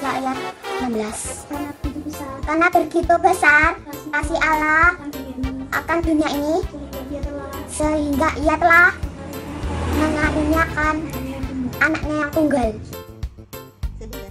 Ayat 16. Karena begitu besar kasih Allah akan dunia ini, sehingga ia telah mengaruniakan anaknya yang tunggal. Sehingga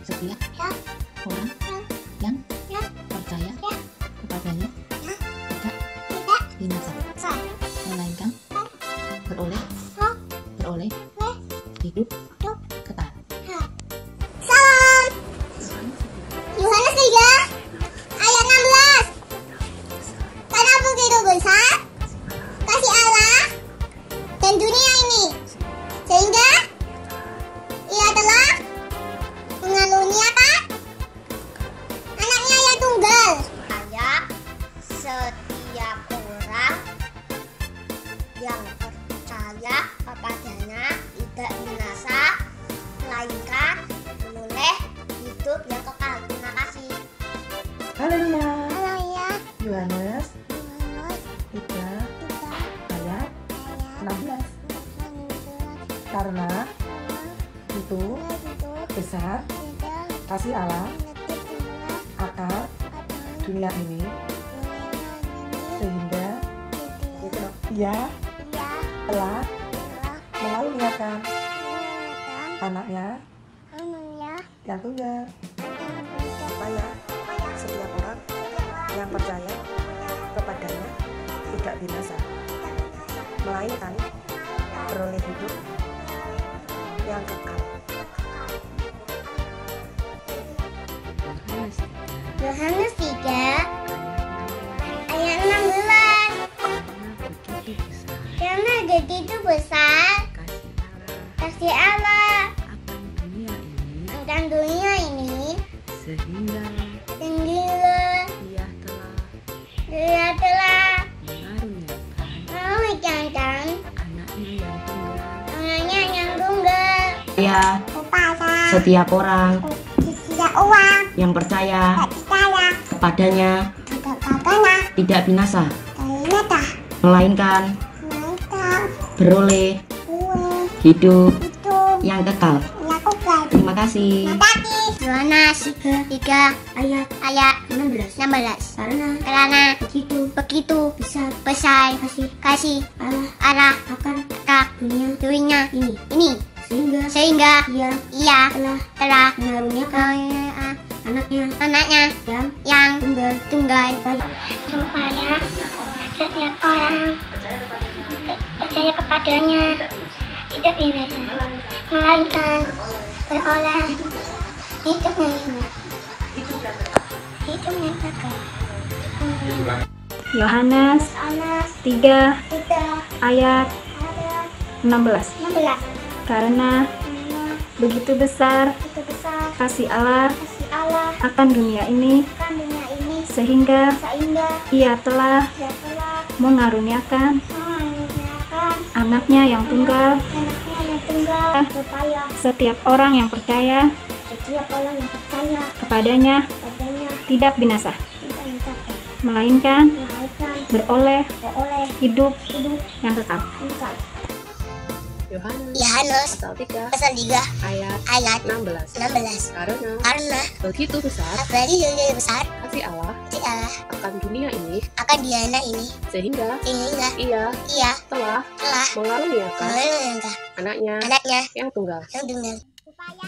setiap orang yang percaya kepadanya tidak binasa, melainkan oleh hidup yang kekal. Shalom, Yohanes 3 ayat 16. Karena begitu besar kasih Allah akan dunia ini, sehingga ia telah mengaruniakan anaknya yang tunggal, supaya setiap orang yang percaya kepadanya tidak binasa, melainkan beroleh hidup kekal. Salam. Yohanes 3 ayat 16. Karena begitu besar kasih Allah dan dunia ini, sehingga ia telah mengaruniakan anaknya yang tunggal. Supaya setiap orang yang percaya kepadanya tidak binasa, melainkan oleh hidup yang kekal. Terima kasih. Haleluya. Haleluya. Yohanes 3 ayat 16. Karena itu besar kasih Allah akan dunia ini, sehingga ia telah mengaruniakan anaknya yang tunggal, supaya setiap orang yang percaya kepadanya tidak binasa, melainkan beroleh hidup yang kekal. Yohanes 3 ayat 16. Karena begitu besar kasih Allah akan dunia ini, Sehingga ia telah mengaruniakan mengaruniakan anaknya yang tunggal. anaknya yang tunggal. Ya, Kepada setiap orang tidak uang yang percaya kepadanya tidak binasa, melainkan beroleh hidup yang kekal. Terima kasih. Yohanes 3 ayat 16. Karena begitu besar kasih Allah akan dunia ini, sehingga ia telah mengaruniakan anaknya yang tunggal. Supaya setiap orang percaya kepadanya tidak binasa, melainkan beroleh hidup yang kekal. Yohanes 3 ayat 16. Karena begitu besar kasih Allah akan dunia ini, sehingga ia telah mengaruniakan anaknya yang tunggal, setiap orang yang percaya kepadanya tidak binasa, melainkan beroleh hidup yang kekal. Yohanes Pasal 3 pasal 3 ayat 16. 16. Karena begitu besar kasih Allah akan dunia ini, sehingga ia telah mengaruniakan anaknya anaknya yang tunggal. supaya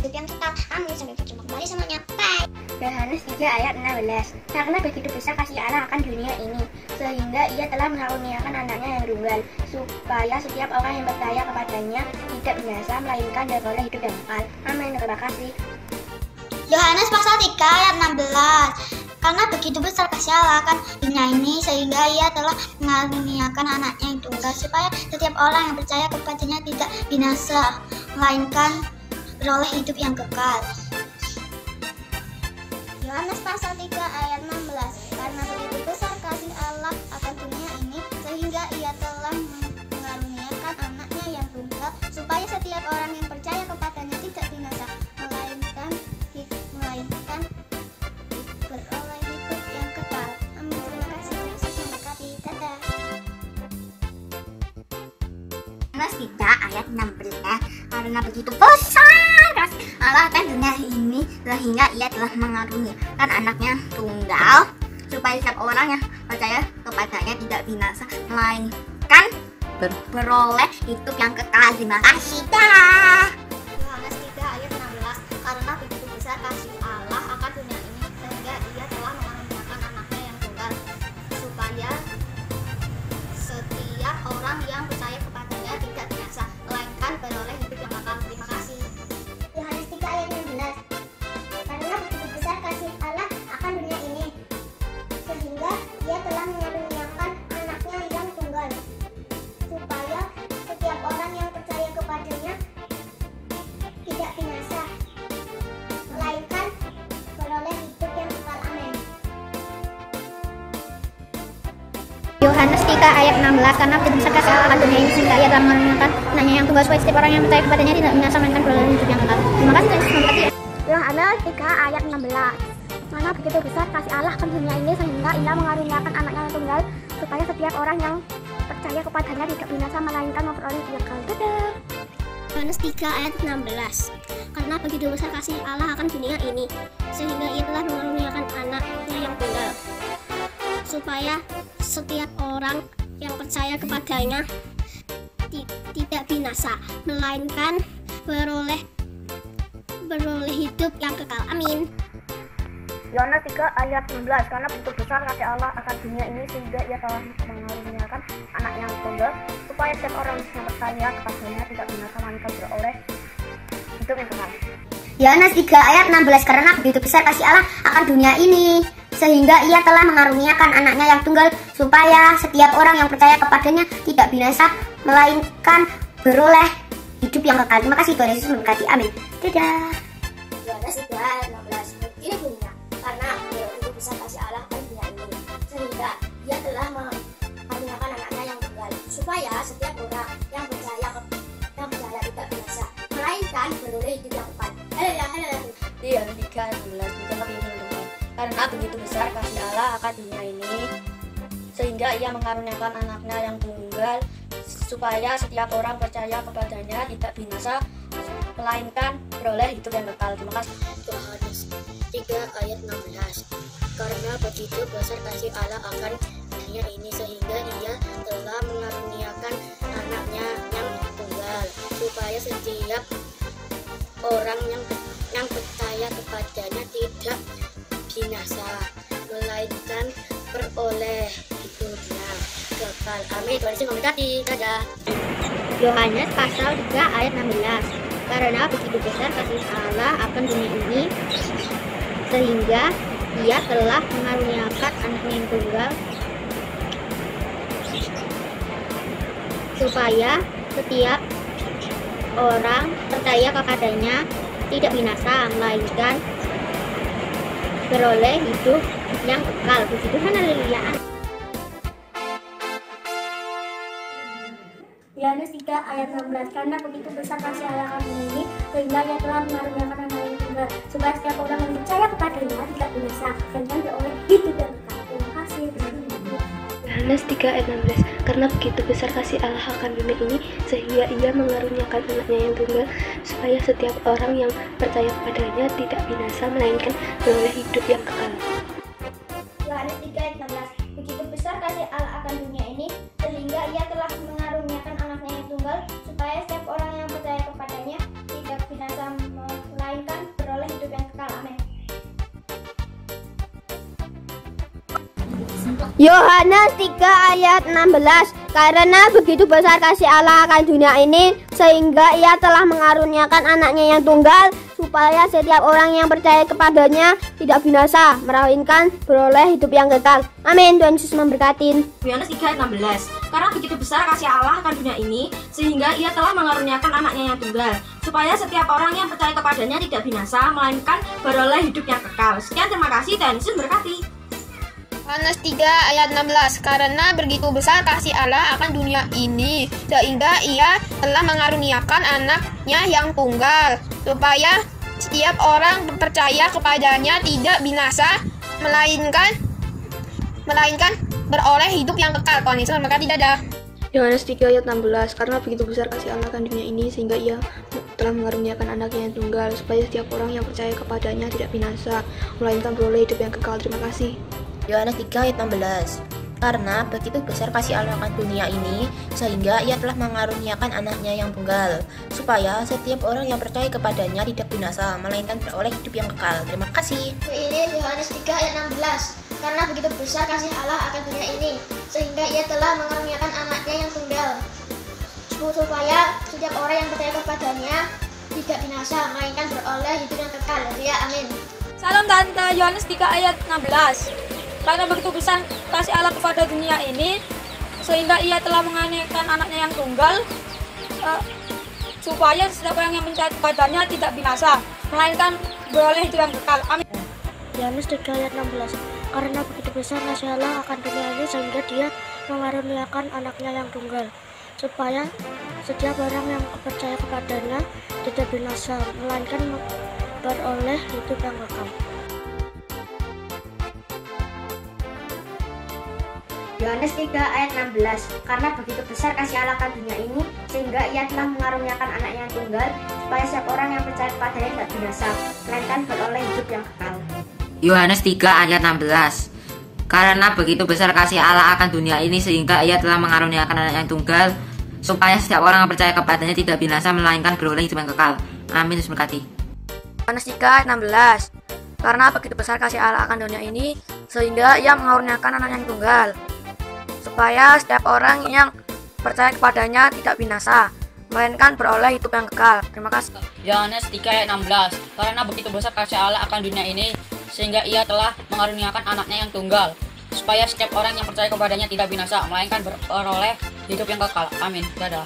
hidup yang kekal. Amin. Sampai berjumpa kembali semuanya. Bye. Yohanes 3 ayat 16. Karena begitu besar kasih Allah akan dunia ini, sehingga ia telah mengaruniakan anaknya yang tunggal, supaya setiap orang yang percaya kepadanya tidak binasa, melainkan beroleh hidup yang kekal. Amin. Terima kasih. Yohanes pasal 3 ayat 16. Karena begitu besar kasih Allah akan dunia ini, sehingga ia telah mengaruniakan anaknya yang tunggal, supaya setiap orang yang percaya kepadanya tidak binasa, melainkan beroleh hidup yang kekal. Yohanes pasal 3 ayat 16. Karena begitu besar kasih Allah akan dunia ini, sehingga ia telah mengaruniakan anaknya yang tunggal, supaya setiap orang yang percaya kepadanya tidak binasa, melainkan beroleh hidup yang kekal. Amin. Terima kasih. Yesus memberkati. Dadah. Yohanes 3 ayat 16. Karena begitu besar kasih Allah akan dunia ini, sehingga ia telah mengaruniakan anaknya tunggal, supaya setiap orang yang percaya kepadanya tidak binasa, melainkan beroleh hidup yang kekal. Terima kasih. Dah. Yohanes 3 ayat 16. Karena begitu besar kasih Allah akan dunia ini, sehingga ia telah mengaruniakan anaknya yang tunggal, supaya setiap orang yang percaya kepadanya tidak binasa, melainkan beroleh hidup yang kekal. Terima kasih. Yohanes 3 ayat 16. Karena begitu besar kasih Allah akan dunia ini, sehingga ia telah mengaruniakan anaknya yang tunggal, supaya setiap orang yang percaya kepadanya tidak binasa, melainkan beroleh hidup yang kekal. Amin. Yohanes 3 ayat 16. Karena begitu besar kasih Allah akan dunia ini, sehingga ia telah mengaruniakan anaknya yang tunggal, supaya setiap orang yang percaya kepadanya tidak binasa, melainkan beroleh hidup yang kekal. Terima kasih. Yesus memberkati. Yohanes 3 ayat 16. Karena begitu besar kasih Allah akan dunia ini, sehingga ia mengaruniakan anaknya yang tunggal, supaya setiap orang yang percaya kepadanya tidak binasa, melainkan memperoleh hidup yang kekal. Dadah. Yohanes 3 ayat 16. Karena begitu besar kasih Allah akan dunia ini, sehingga ia telah mengaruniakan anaknya yang tunggal, supaya setiap orang yang percaya kepadanya tidak binasa, melainkan beroleh hidup yang kekal. Amin. Yohanes 3 ayat 16. Karena begitu besar kasih Allah akan dunia ini, sehingga ia telah mengaruniakan anak yang tunggal, supaya setiap orang yang percaya kepadanya tidak binasa, melainkan beroleh hidup yang kekal. Yohanes 3 ayat 16. Karena begitu besar kasih Allah akan dunia ini, sehingga ia telah mengaruniakan anaknya yang tunggal, supaya setiap orang yang percaya kepadanya tidak binasa, melainkan beroleh hidup yang kekal. Terima kasih. Tuhan Yesus memberkati. Amin. Dadah. Yohanes 3 ayat 16. Begini bunyinya, karena begitu besar kasih Allah akan dunia ini, sehingga ia telah mengaruniakan anaknya yang tunggal, supaya setiap orang yang percaya tidak binasa, melainkan beroleh hidup yang kekal. Yohanes 3 ayat 16. Karena begitu besar kasih Allah akan dunia ini, sehingga ia mengaruniakan anaknya yang tunggal, supaya setiap orang percaya kepadanya tidak binasa, melainkan beroleh hidup yang kekal. Terima kasih. Yohanes 3 ayat 16. Karena begitu besar kasih Allah akan dunia ini, sehingga ia telah mengaruniakan anaknya yang tunggal, supaya setiap orang yang percaya kepadanya tidak binasa, melainkan beroleh hidupnya kekal. Amin. Tuhan Yesus memberkati. Dadah. Yohanes pasal 3 ayat 16. Karena begitu besar kasih Allah akan dunia ini, sehingga ia telah mengaruniakan anaknya yang tunggal, supaya setiap orang percaya kepadanya tidak binasa, melainkan beroleh hidup yang kekal. Puji Tuhan, haleluya. Yohanes 3 ayat 16. Karena begitu besar kasih Allah akan dunia ini, sehingga ia telah mengaruniakan anaknya yang tunggal, supaya setiap orang yang percaya kepadanya tidak binasa, melainkan beroleh hidup yang kekal. Terima kasih. Yohanes 3 ayat 16. Karena begitu besar kasih Allah akan dunia ini, sehingga ia mengaruniakan anaknya yang tunggal, supaya setiap orang yang percaya kepadanya tidak binasa, melainkan beroleh hidup yang kekal. Yohanes 3 ayat 16. Begitu besar kasih Allah akan dunia ini, sehingga ia telah mengaruniakan anaknya yang tunggal, supaya setiap orang yang percaya kepadanya tidak binasa, melainkan Yohanes 3 ayat 16. Karena begitu besar kasih Allah akan dunia ini, sehingga ia telah mengaruniakan anaknya yang tunggal, supaya setiap orang yang percaya kepadanya tidak binasa, melainkan beroleh hidup yang kekal. Amin. Tuhan Yesus memberkati. Yohanes 3 ayat 16. Karena begitu besar kasih Allah akan dunia ini, sehingga ia telah mengaruniakan anaknya yang tunggal, supaya setiap orang yang percaya kepadanya tidak binasa, melainkan beroleh hidup yang kekal. Sekian, terima kasih, Tuhan Yesus memberkati. Yohanes 3 ayat 16. Karena begitu besar kasih Allah akan dunia ini, sehingga ia telah mengaruniakan anaknya yang tunggal, supaya setiap orang percaya kepadanya tidak binasa, melainkan beroleh hidup yang kekal. Tuhan Yesus memberkati. Dadah. Yohanes 3 ayat 16. Karena begitu besar kasih Allah akan dunia ini, sehingga ia telah mengaruniakan anaknya yang tunggal, supaya setiap orang yang percaya kepadanya tidak binasa, melainkan beroleh hidup yang kekal. Terima kasih. Yohanes 3 ayat 16. Karena begitu besar kasih Allah akan dunia ini, sehingga ia telah mengaruniakan anaknya yang tunggal, supaya setiap orang yang percaya kepadanya tidak binasa, melainkan beroleh hidup yang kekal. Terima kasih. Ini Yohanes 3 ayat 16. Karena begitu besar kasih Allah akan dunia ini, sehingga ia telah mengaruniakan anaknya yang tunggal, supaya setiap orang yang percaya kepadanya tidak binasa, melainkan beroleh hidup yang kekal. Ya, amin. Salam Tante. Yohanes 3 ayat 16. Karena begitu besar kasih Allah kepada dunia ini, sehingga ia telah mengaruniakan anaknya yang tunggal, supaya setiap orang yang percaya kepadanya tidak binasa, melainkan beroleh hidup yang kekal. Amin. Yohanes 3 ayat 16. Karena begitu besar kasih Allah akan dunia ini, sehingga dia mengaruniakan anaknya yang tunggal, supaya setiap orang yang percaya kepadanya tidak binasa, melainkan beroleh hidup yang kekal. Yohanes 3 ayat 16. Karena begitu besar kasih Allah akan dunia ini, sehingga ia telah mengaruniakan anaknya yang tunggal, supaya setiap orang yang percaya kepadanya tidak binasa, melainkan beroleh hidup yang kekal. Yohanes 3 ayat 16. Karena begitu besar kasih Allah akan dunia ini, sehingga ia telah mengaruniakan anaknya yang tunggal, supaya setiap orang yang percaya kepadanya tidak binasa, melainkan beroleh hidup yang kekal. Amin. Yesus memberkati. Yohanes 3 ayat 16. Karena begitu besar kasih Allah akan dunia ini, sehingga ia mengaruniakan anaknya yang tunggal, supaya setiap orang yang percaya kepadanya tidak binasa, melainkan beroleh hidup yang kekal. Terima kasih. Yohanes 3 ayat 16. Karena begitu besar kasih Allah akan dunia ini, sehingga ia telah mengaruniakan anaknya yang tunggal, supaya setiap orang yang percaya kepadanya tidak binasa, melainkan beroleh hidup yang kekal. Amin. Dadah.